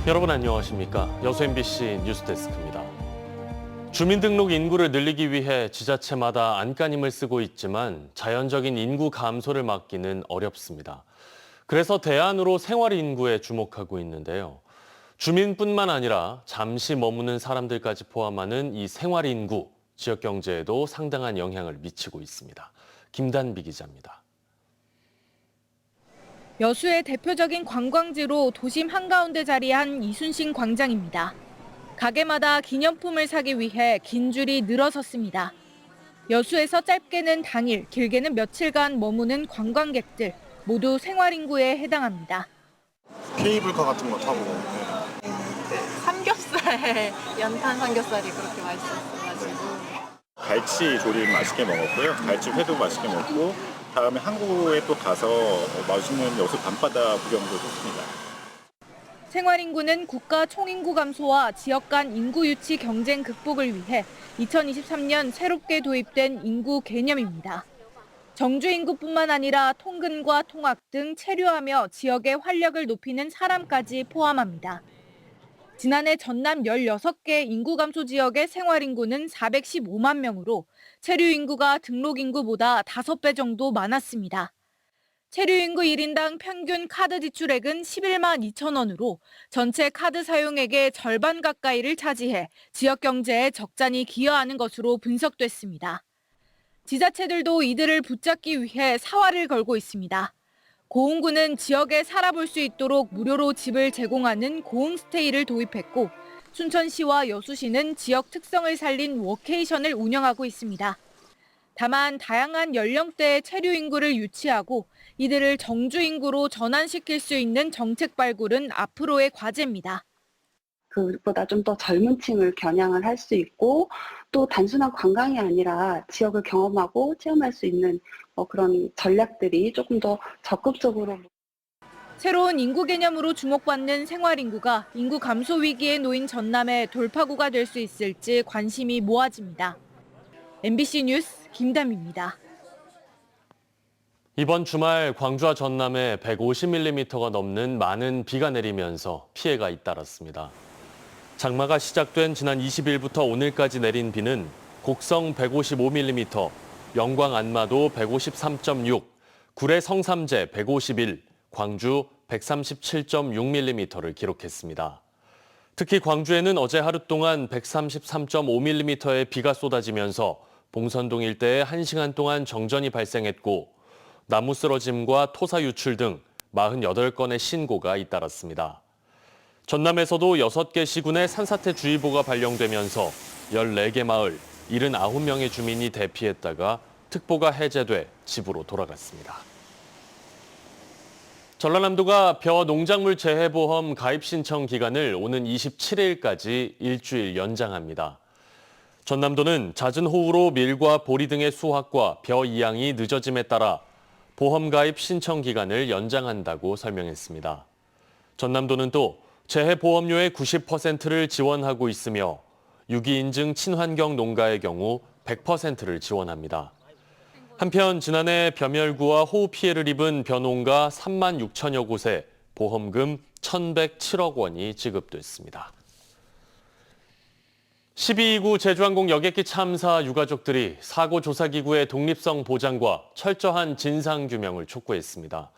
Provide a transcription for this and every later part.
여러분 안녕하십니까? 여수 MBC 뉴스데스크입니다. 주민등록 인구를 늘리기 위해 지자체마다 안간힘을 쓰고 있지만 자연적인 인구 감소를 막기는 어렵습니다. 그래서 대안으로 생활 인구에 주목하고 있는데요. 주민뿐만 아니라 잠시 머무는 사람들까지 포함하는 이 생활 인구, 지역 경제에도 상당한 영향을 미치고 있습니다. 김단비 기자입니다. 여수의 대표적인 관광지로 도심 한가운데 자리한 이순신 광장입니다. 가게마다 기념품을 사기 위해 긴 줄이 늘어섰습니다. 여수에서 짧게는 당일, 길게는 며칠간 머무는 관광객들 모두 생활인구에 해당합니다. 케이블카 같은 거 타고. 삼겹살, 연탄 삼겹살이 그렇게 맛있었어가지고. 갈치 조림 맛있게 먹었고요. 갈치 회도 맛있게 먹고 다음에 항구에 또 가서 맛있는 여수 밤바다 구경도 했습니다. 생활인구는 국가 총인구 감소와 지역 간 인구 유치 경쟁 극복을 위해 2023년 새롭게 도입된 인구 개념입니다. 정주 인구뿐만 아니라 통근과 통학 등 체류하며 지역의 활력을 높이는 사람까지 포함합니다. 지난해 전남 16개 인구 감소 지역의 생활인구는 415만 명으로 체류 인구가 등록 인구보다 5배 정도 많았습니다. 체류 인구 1인당 평균 카드 지출액은 11만 2천 원으로 전체 카드 사용액의 절반 가까이를 차지해 지역 경제에 적잖이 기여하는 것으로 분석됐습니다. 지자체들도 이들을 붙잡기 위해 사활을 걸고 있습니다. 고흥구는 지역에 살아볼 수 있도록 무료로 집을 제공하는 고흥스테이를 도입했고 춘천시와 여수시는 지역 특성을 살린 워케이션을 운영하고 있습니다. 다만 다양한 연령대의 체류 인구를 유치하고 이들을 정주 인구로 전환시킬 수 있는 정책 발굴은 앞으로의 과제입니다. 그보다 좀 더 젊은 층을 겨냥을 할 수 있고 또 단순한 관광이 아니라 지역을 경험하고 체험할 수 있는 그런 전략들이 조금 더 적극적으로. 새로운 인구 개념으로 주목받는 생활인구가 인구 감소 위기에 놓인 전남의 돌파구가 될 수 있을지 관심이 모아집니다. MBC 뉴스 김담입니다. 이번 주말 광주와 전남에 150mm가 넘는 많은 비가 내리면서 피해가 잇따랐습니다. 장마가 시작된 지난 20일부터 오늘까지 내린 비는 곡성 155mm, 영광 안마도 153.6, 구례 성삼재 151, 광주 137.6mm를 기록했습니다. 특히 광주에는 어제 하루 동안 133.5mm의 비가 쏟아지면서 봉선동 일대에 1시간 동안 정전이 발생했고 나무 쓰러짐과 토사 유출 등 48건의 신고가 잇따랐습니다. 전남에서도 6개 시군에 산사태 주의보가 발령되면서 14개 마을, 79명의 주민이 대피했다가 특보가 해제돼 집으로 돌아갔습니다. 전라남도가 벼 농작물 재해보험 가입 신청 기간을 오는 27일까지 일주일 연장합니다. 전남도는 잦은 호우로 밀과 보리 등의 수확과 벼 이양이 늦어짐에 따라 보험 가입 신청 기간을 연장한다고 설명했습니다. 전남도는 또 재해보험료의 90%를 지원하고 있으며 유기인증 친환경 농가의 경우 100%를 지원합니다. 한편 지난해 벼멸구와 호우 피해를 입은 벼농가 3만 6천여 곳에 보험금 1,107억 원이 지급됐습니다. 12.29 제주항공 여객기 참사 유가족들이 사고조사기구의 독립성 보장과 철저한 진상규명을 촉구했습니다.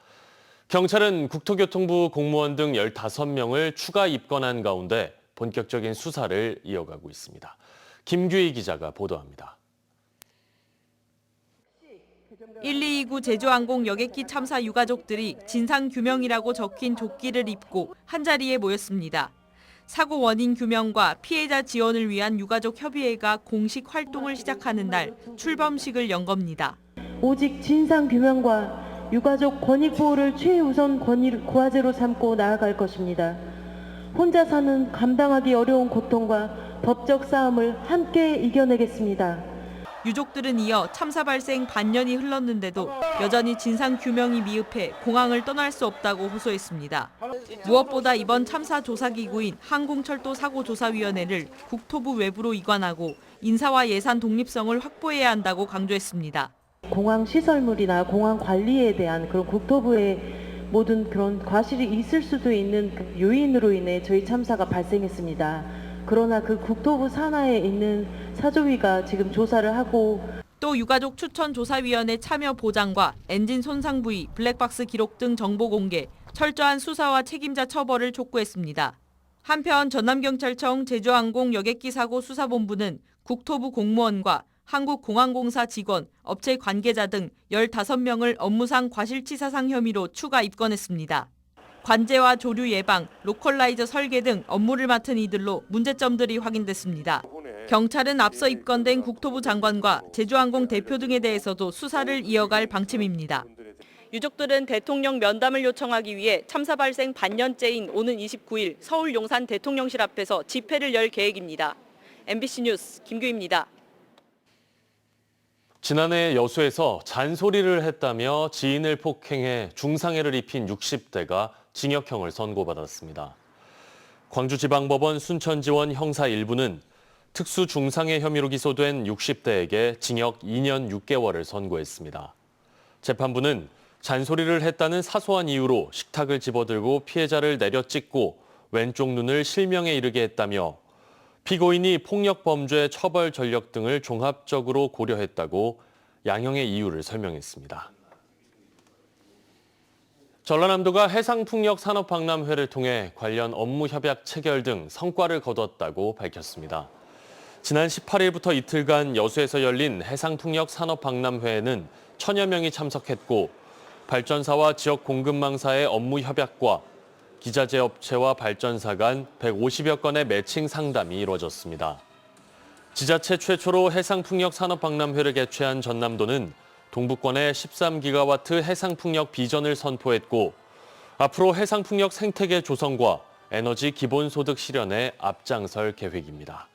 경찰은 국토교통부 공무원 등 15명을 추가 입건한 가운데 본격적인 수사를 이어가고 있습니다. 김규희 기자가 보도합니다. 1229 제주항공 여객기 참사 유가족들이 진상규명이라고 적힌 조끼를 입고 한자리에 모였습니다. 사고 원인 규명과 피해자 지원을 위한 유가족 협의회가 공식 활동을 시작하는 날 출범식을 연 겁니다. 오직 진상규명과 유가족 권익보호를 최우선 과제로 삼고 나아갈 것입니다. 혼자 사는 감당하기 어려운 고통과 법적 싸움을 함께 이겨내겠습니다. 유족들은 이어 참사 발생 반년이 흘렀는데도 여전히 진상규명이 미흡해 공항을 떠날 수 없다고 호소했습니다. 무엇보다 이번 참사 조사기구인 항공철도사고조사위원회를 국토부 외부로 이관하고 인사와 예산 독립성을 확보해야 한다고 강조했습니다. 공항 시설물이나 공항 관리에 대한 그런 국토부의 모든 그런 과실이 있을 수도 있는 그 요인으로 인해 저희 참사가 발생했습니다. 그러나 그 국토부 산하에 있는 사조위가 지금 조사를 하고 또 유가족 추천 조사위원회 참여 보장과 엔진 손상 부위, 블랙박스 기록 등 정보 공개, 철저한 수사와 책임자 처벌을 촉구했습니다. 한편 전남경찰청 제주항공 여객기 사고 수사본부는 국토부 공무원과 한국공항공사 직원, 업체 관계자 등 15명을 업무상 과실치사상 혐의로 추가 입건했습니다. 관제와 조류 예방, 로컬라이저 설계 등 업무를 맡은 이들로 문제점들이 확인됐습니다. 경찰은 앞서 입건된 국토부 장관과 제주항공 대표 등에 대해서도 수사를 이어갈 방침입니다. 유족들은 대통령 면담을 요청하기 위해 참사 발생 반년째인 오는 29일 서울 용산 대통령실 앞에서 집회를 열 계획입니다. MBC 뉴스 김규희입니다. 지난해 여수에서 잔소리를 했다며 지인을 폭행해 중상해를 입힌 60대가 징역형을 선고받았습니다. 광주지방법원 순천지원 형사 1부는 특수 중상해 혐의로 기소된 60대에게 징역 2년 6개월을 선고했습니다. 재판부는 잔소리를 했다는 사소한 이유로 식탁을 집어들고 피해자를 내려찍고 왼쪽 눈을 실명에 이르게 했다며 피고인이 폭력범죄 처벌 전력 등을 종합적으로 고려했다고 양형의 이유를 설명했습니다. 전라남도가 해상풍력산업박람회를 통해 관련 업무 협약 체결 등 성과를 거뒀다고 밝혔습니다. 지난 18일부터 이틀간 여수에서 열린 해상풍력산업박람회에는 1000여 명이 참석했고 발전사와 지역 공급망사의 업무 협약과 기자재 업체와 발전사 간 150여 건의 매칭 상담이 이루어졌습니다. 지자체 최초로 해상풍력산업박람회를 개최한 전남도는 동부권의 13기가와트 해상풍력 비전을 선포했고 앞으로 해상풍력 생태계 조성과 에너지 기본소득 실현에 앞장설 계획입니다.